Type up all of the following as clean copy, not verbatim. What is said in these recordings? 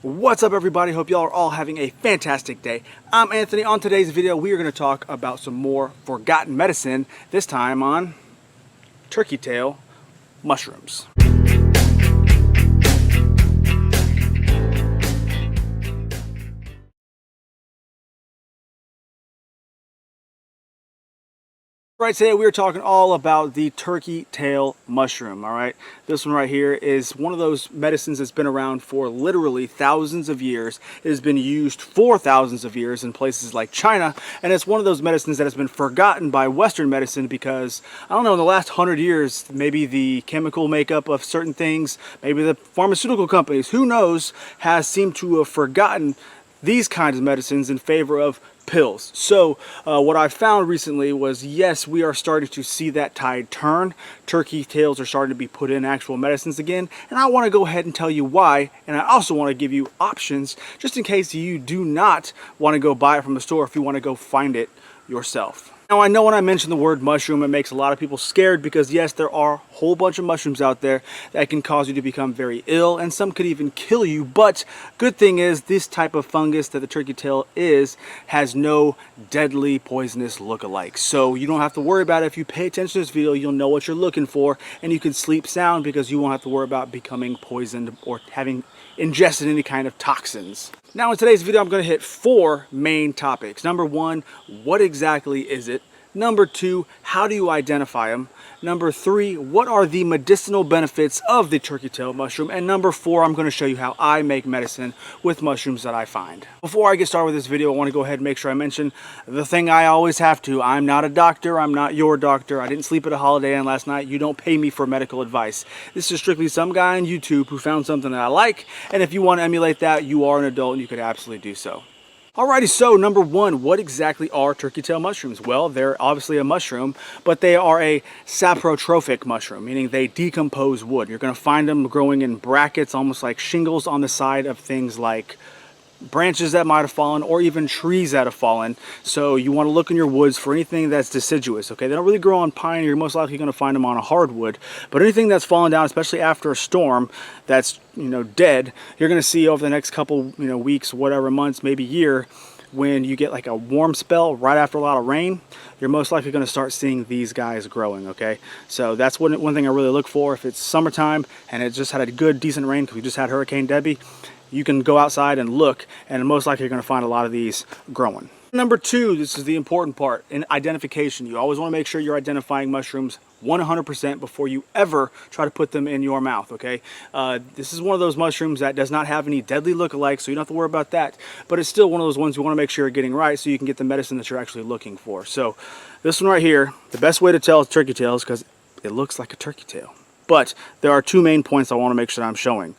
What's up, everybody? Hope y'all are all having a fantastic day. I'm Anthony. On today's video, we are going to talk about some more forgotten medicine, this time on turkey tail mushrooms. Right, today we are talking all about the turkey tail mushroom. All right, this one right here is one of those medicines that's been around for literally thousands of years. It has been used for thousands of years in places like China, and it's one of those medicines that has been forgotten by Western medicine because, I don't know, in the last 100 years, maybe the chemical makeup of certain things, maybe the pharmaceutical companies, who knows, has seemed to have forgotten these kinds of medicines in favor of pills. So what I found recently was, yes, we are starting to see that tide turn. Turkey tails are starting to be put in actual medicines again, and I want to go ahead and tell you why, and I also want to give you options just in case you do not want to go buy it from the store, if you want to go find it yourself. Now, I know when I mention the word mushroom, it makes a lot of people scared because, yes, there are a whole bunch of mushrooms out there that can cause you to become very ill, and some could even kill you. But good thing is, this type of fungus that the turkey tail has no deadly poisonous look-alike. So you don't have to worry about it. If you pay attention to this video, you'll know what you're looking for, and you can sleep sound because you won't have to worry about becoming poisoned or having ingested any kind of toxins. Now, in today's video, I'm going to hit 4 main topics. Number 1, what exactly is it? Number 2, how do you identify them? Number 3, what are the medicinal benefits of the turkey tail mushroom? And number 4, I'm going to show you how I make medicine with mushrooms that I find. Before I get started with this video, I want to go ahead and make sure I mention the thing I always have to. I'm not a doctor. I'm not your doctor. I didn't sleep at a Holiday Inn last night. You don't pay me for medical advice. This is strictly some guy on YouTube who found something that I like. And if you want to emulate that, you are an adult and you could absolutely do so. Alrighty, so number 1, what exactly are turkey tail mushrooms? Well, they're obviously a mushroom, but they are a saprotrophic mushroom, meaning they decompose wood. You're going to find them growing in brackets, almost like shingles on the side of things like branches that might have fallen, or even trees that have fallen. So you want to look in your woods for anything that's deciduous. Okay, they don't really grow on pine. You're most likely going to find them on a hardwood, but anything that's fallen down, especially after a storm, that's dead, you're going to see over the next couple weeks, whatever, months, maybe year, when you get like a warm spell right after a lot of rain, you're most likely going to start seeing these guys growing. Okay, so that's one thing I really look for. If it's summertime and it just had a good decent rain, because we just had Hurricane Debbie, you can go outside and look, and most likely you're going to find a lot of these growing. Number 2, this is the important part, in identification. You always want to make sure you're identifying mushrooms 100% before you ever try to put them in your mouth, okay? This is one of those mushrooms that does not have any deadly look-alike, so you don't have to worry about that, but it's still one of those ones you want to make sure you're getting right so you can get the medicine that you're actually looking for. So this one right here, the best way to tell it's turkey tail is because it looks like a turkey tail. But there are 2 main points I want to make sure I'm showing.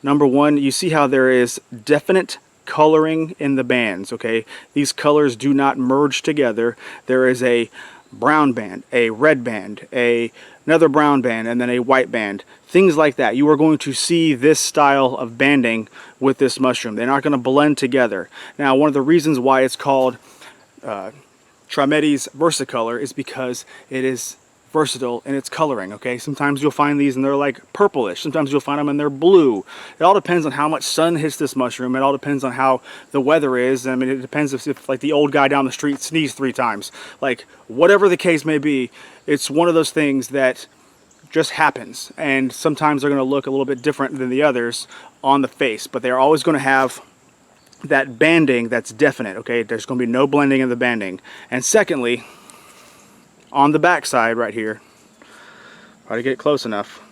Number 1, you see how there is definite coloring in the bands, okay? These colors do not merge together. There is a brown band, a red band, another brown band, and then a white band. Things like that. You are going to see this style of banding with this mushroom. They're not going to blend together. Now, one of the reasons why it's called Trametes Versicolor is because it is versatile in its coloring. Okay, sometimes you'll find these and they're like purplish, sometimes you'll find them and they're blue. It all depends on how much sun hits this mushroom. It all depends on how the weather is. I mean, it depends if like the old guy down the street sneezed 3 times. Like, whatever the case may be, it's one of those things that just happens, and sometimes they're going to look a little bit different than the others on the face, but they're always going to have that banding that's definite. Okay, there's going to be no blending in the banding. And secondly, on the back side right here, try to get it close enough,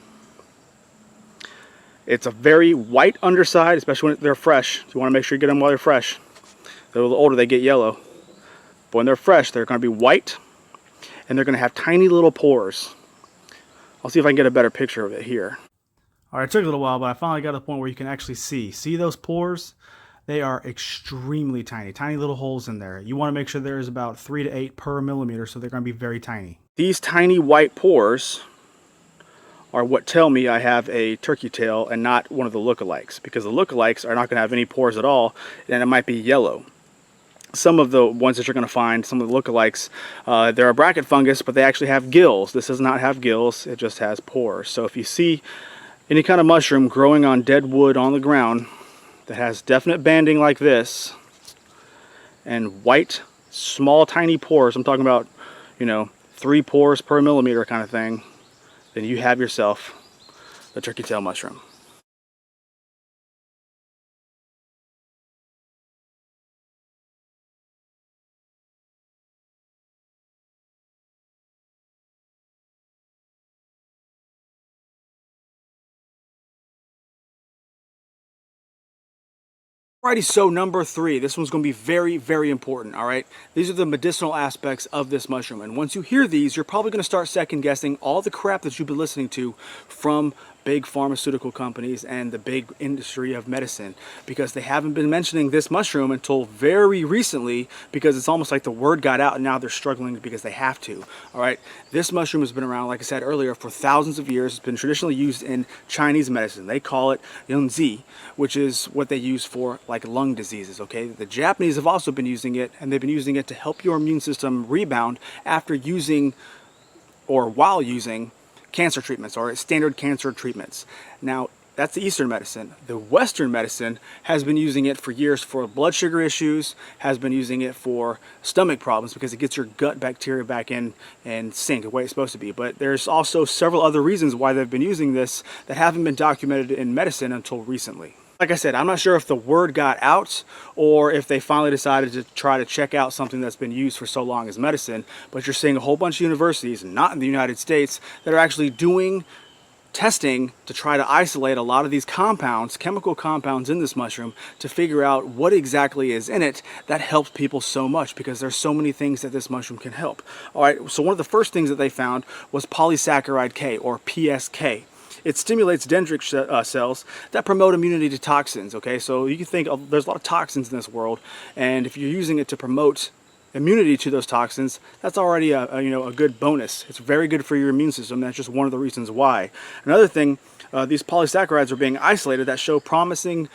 it's a very white underside, especially when they're fresh. You want to make sure you get them while they're fresh. They're a little older, they get yellow, but when they're fresh, they're going to be white, and they're going to have tiny little pores. I'll see if I can get a better picture of it here. All right, it took a little while, but I finally got to the point where you can actually see those pores. They are extremely tiny, tiny little holes in there. You want to make sure there is about 3 to 8 per millimeter, so they're going to be very tiny. These tiny white pores are what tell me I have a turkey tail and not one of the lookalikes, because the lookalikes are not going to have any pores at all, and it might be yellow. Some of the ones that you're going to find, some of the lookalikes, they're a bracket fungus, but they actually have gills. This does not have gills, it just has pores. So if you see any kind of mushroom growing on dead wood on the ground, that has definite banding like this and white, small, tiny pores, I'm talking about, you know, 3 pores per millimeter kind of thing, then you have yourself the turkey tail mushroom. Alrighty, so number 3, this one's going to be very, very important, alright? These are the medicinal aspects of this mushroom, and once you hear these, you're probably going to start second guessing all the crap that you've been listening to from big pharmaceutical companies and the big industry of medicine, because they haven't been mentioning this mushroom until very recently, because it's almost like the word got out and now they're struggling because they have to. Alright, this mushroom has been around, like I said earlier, for thousands of years. It's been traditionally used in Chinese medicine. They call it yunzi, which is what they use for like lung diseases. Okay, the Japanese have also been using it, and they've been using it to help your immune system rebound after using or while using cancer treatments or standard cancer treatments. Now, that's the Eastern medicine. The Western medicine has been using it for years for blood sugar issues, has been using it for stomach problems because it gets your gut bacteria back in and sync the way it's supposed to be. But there's also several other reasons why they've been using this that haven't been documented in medicine until recently. Like I said, I'm not sure if the word got out or if they finally decided to try to check out something that's been used for so long as medicine, but you're seeing a whole bunch of universities, not in the United States, that are actually doing testing to try to isolate a lot of these compounds, chemical compounds in this mushroom, to figure out what exactly is in it that helps people so much, because there's so many things that this mushroom can help. Alright, so one of the first things that they found was polysaccharide K, or PSK. It stimulates dendritic cells that promote immunity to toxins. Okay, so you can think there's a lot of toxins in this world, and if you're using it to promote immunity to those toxins, that's already a good bonus. It's very good for your immune system. That's just one of the reasons why. Another thing, these polysaccharides are being isolated that show promise in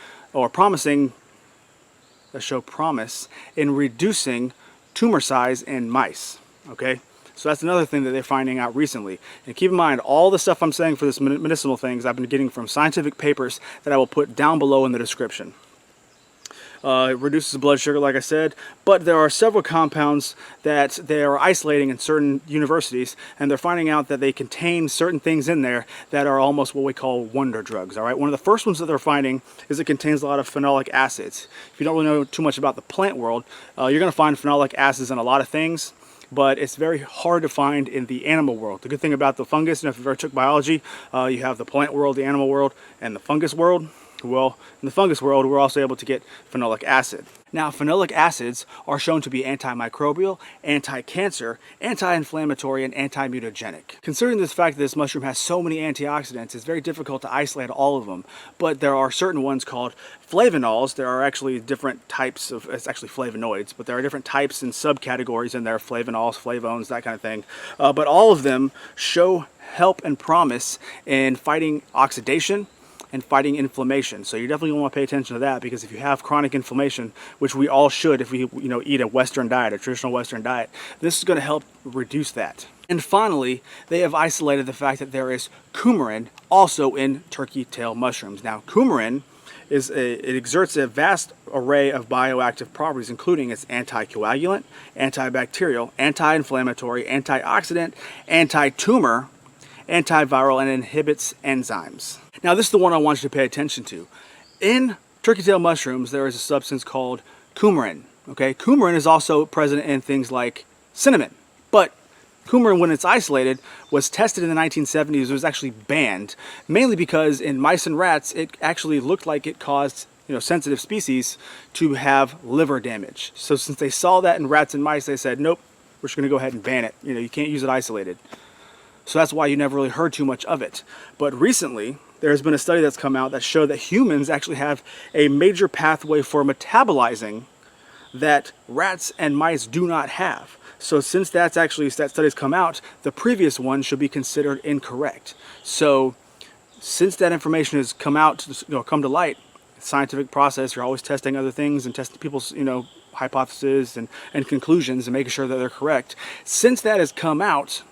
reducing tumor size in mice. Okay. So that's another thing that they're finding out recently. And keep in mind, all the stuff I'm saying for this medicinal things I've been getting from scientific papers that I will put down below in the description. It reduces blood sugar, like I said, but there are several compounds that they are isolating in certain universities, and they're finding out that they contain certain things in there that are almost what we call wonder drugs. All right, one of the first ones that they're finding is it contains a lot of phenolic acids. If you don't really know too much about the plant world, you're going to find phenolic acids in a lot of things, but it's very hard to find in the animal world. The good thing about the fungus, and if you've ever took biology, you have the plant world, the animal world, and the fungus world. Well, in the fungus world, we're also able to get phenolic acid. Now, phenolic acids are shown to be antimicrobial, anti-cancer, anti-inflammatory, and anti-mutagenic. Considering the fact that this mushroom has so many antioxidants, it's very difficult to isolate all of them. But there are certain ones called flavonols. There are actually different types of, it's actually flavonoids, but there are different types and subcategories in there, flavonols, flavones, that kind of thing. But all of them show help and promise in fighting oxidation and fighting inflammation. So you definitely want to pay attention to that, because if you have chronic inflammation, which we all should if we eat a Western diet, a traditional Western diet, this is going to help reduce that. And finally, they have isolated the fact that there is coumarin also in turkey tail mushrooms. Now, coumarin it exerts a vast array of bioactive properties, including its anticoagulant, antibacterial, anti-inflammatory, antioxidant, anti-tumor, antiviral, and inhibits enzymes. Now, this is the one I want you to pay attention to. In turkey tail mushrooms, there is a substance called coumarin. Okay, coumarin is also present in things like cinnamon, but coumarin, when it's isolated, was tested in the 1970s. It was actually banned, mainly because in mice and rats, it actually looked like it caused sensitive species to have liver damage. So since they saw that in rats and mice, they said, nope, we're just going to go ahead and ban it. You can't use it isolated. So that's why you never really heard too much of it. But recently, there's been a study that's come out that showed that humans actually have a major pathway for metabolizing that rats and mice do not have. So since that study's come out, the previous one should be considered incorrect. So since that information has come out, come to light, scientific process, you're always testing other things and testing people's, hypotheses and conclusions and making sure that they're correct. Since that has come out,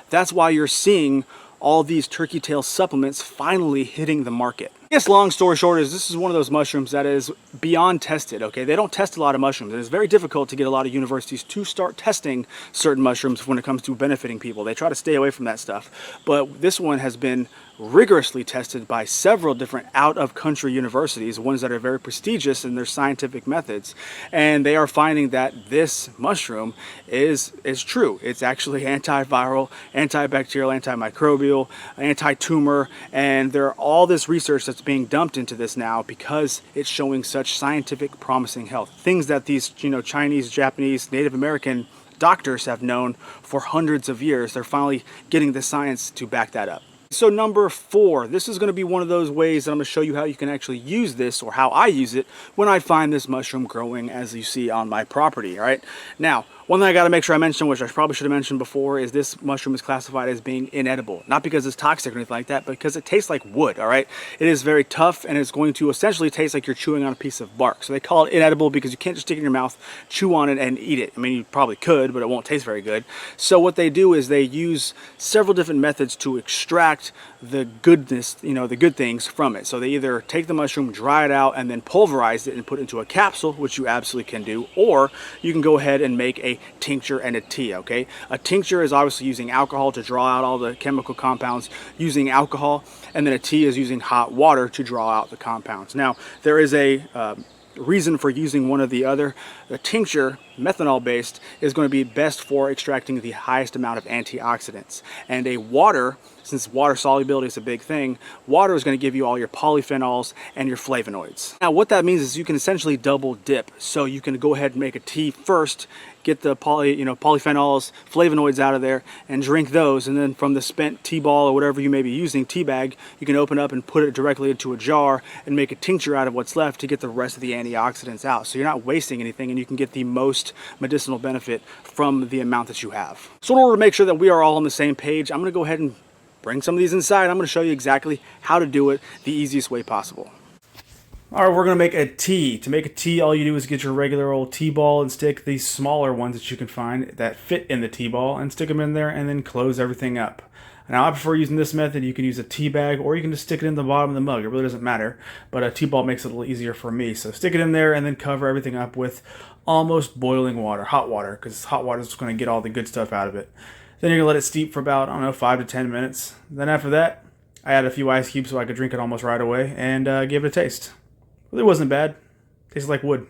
that's why you're seeing all these turkey tail supplements finally hitting the market. I guess long story short is this is one of those mushrooms that is beyond tested, okay? They don't test a lot of mushrooms. It's very difficult to get a lot of universities to start testing certain mushrooms when it comes to benefiting people. They try to stay away from that stuff. But this one has been rigorously tested by several different out-of-country universities, ones that are very prestigious in their scientific methods. And they are finding that this mushroom is true. It's actually antiviral, antibacterial, antimicrobial, anti-tumor, and there are all this research that's being dumped into this now because it's showing such scientific promising health. Things that these, Chinese, Japanese, Native American doctors have known for hundreds of years. They're finally getting the science to back that up. So number 4, this is going to be one of those ways that I'm going to show you how you can actually use this, or how I use it when I find this mushroom growing as you see on my property. All right. Now, one thing I got to make sure I mention, which I probably should have mentioned before, is this mushroom is classified as being inedible. Not because it's toxic or anything like that, but because it tastes like wood, all right? It is very tough, and it's going to essentially taste like you're chewing on a piece of bark. So they call it inedible because you can't just stick it in your mouth, chew on it, and eat it. I mean, you probably could, but it won't taste very good. So what they do is they use several different methods to extract the goodness, the good things from it. So they either take the mushroom, dry it out, and then pulverize it and put it into a capsule, which you absolutely can do, or you can go ahead and make a tincture and a tea, okay? A tincture is obviously using alcohol to draw out all the chemical compounds using alcohol, and then a tea is using hot water to draw out the compounds. Now, there is a reason for using one or the other. The tincture, methanol based, is going to be best for extracting the highest amount of antioxidants. And a water, since water solubility is a big thing, water is going to give you all your polyphenols and your flavonoids. Now what that means is you can essentially double dip. So you can go ahead and make a tea first, get the polyphenols, flavonoids out of there, and drink those, and then from the spent tea ball or whatever you may be using, tea bag, you can open up and put it directly into a jar and make a tincture out of what's left to get the rest of the antioxidants out. So you're not wasting anything, and you can get the most medicinal benefit from the amount that you have. So in order to make sure that we are all on the same page, I'm going to go ahead and bring some of these inside. I'm going to show you exactly how to do it the easiest way possible. All right, we're going to make a tea. To make a tea, all you do is get your regular old tea ball and stick these smaller ones that you can find that fit in the tea ball and stick them in there and then close everything up. Now, I prefer using this method. You can use a tea bag or you can just stick it in the bottom of the mug. It really doesn't matter, but a tea ball makes it a little easier for me. So stick it in there and then cover everything up with almost boiling water, hot water, because hot water is just going to get all the good stuff out of it. Then you're going to let it steep for about, 5 to 10 minutes. Then after that, I add a few ice cubes so I could drink it almost right away and give it a taste. Well, it wasn't bad. Tastes like wood.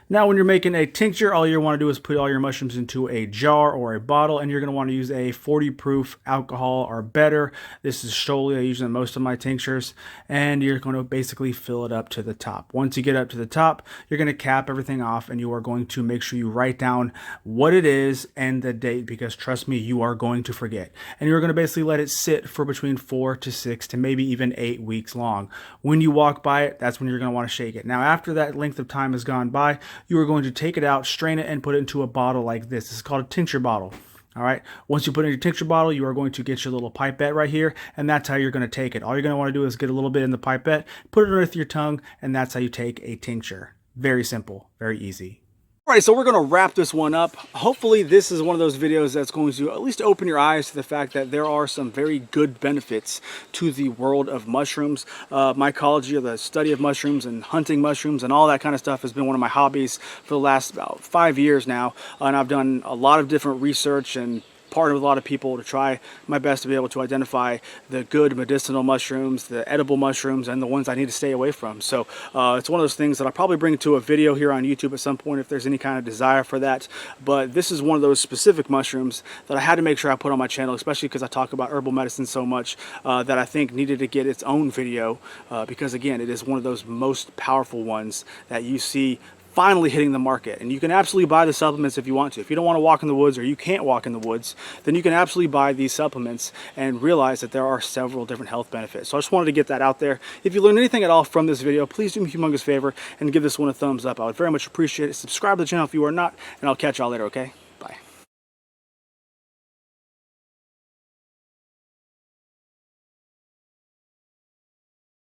Now, when you're making a tincture, all you want to do is put all your mushrooms into a jar or a bottle, and you're going to want to use a 40 proof alcohol or better. This is solely I use in most of my tinctures, and you're going to basically fill it up to the top. Once you get up to the top, you're going to cap everything off, and you are going to make sure you write down what it is and the date, because trust me, you are going to forget. And you're going to basically let it sit for between 4 to 6 to maybe even 8 weeks long. When you walk by it, that's when you're going to want to shake it. Now, after that length of time has gone by, you are going to take it out, strain it, and put it into a bottle like this. This is called a tincture bottle. All right. Once you put it in your tincture bottle, you are going to get your little pipette right here, and that's how you're going to take it. All you're going to want to do is get a little bit in the pipette, put it underneath your tongue, and that's how you take a tincture. Very simple, very easy. All right, so we're going to wrap this one up. Hopefully this is one of those videos that's going to at least open your eyes to the fact that there are some very good benefits to the world of mushrooms. Mycology, or the study of mushrooms and hunting mushrooms and all that kind of stuff, has been one of my hobbies for the last about 5 years now. And I've done a lot of different research and partnered with a lot of people to try my best to be able to identify the good medicinal mushrooms, the edible mushrooms, and the ones I need to stay away from. So it's one of those things that I'll probably bring to a video here on YouTube at some point if there's any kind of desire for that. But this is one of those specific mushrooms that I had to make sure I put on my channel, especially because I talk about herbal medicine so much, that I think needed to get its own video because, again, it is one of those most powerful ones that you see finally hitting the market. And you can absolutely buy the supplements if you want to. If you don't want to walk in the woods, or you can't walk in the woods, then you can absolutely buy these supplements and realize that there are several different health benefits. So I just wanted to get that out there. If you learned anything at all from this video, please do me a humongous favor and give this one a thumbs up. I would very much appreciate it. Subscribe to the channel if you are not, and I'll catch y'all later, okay?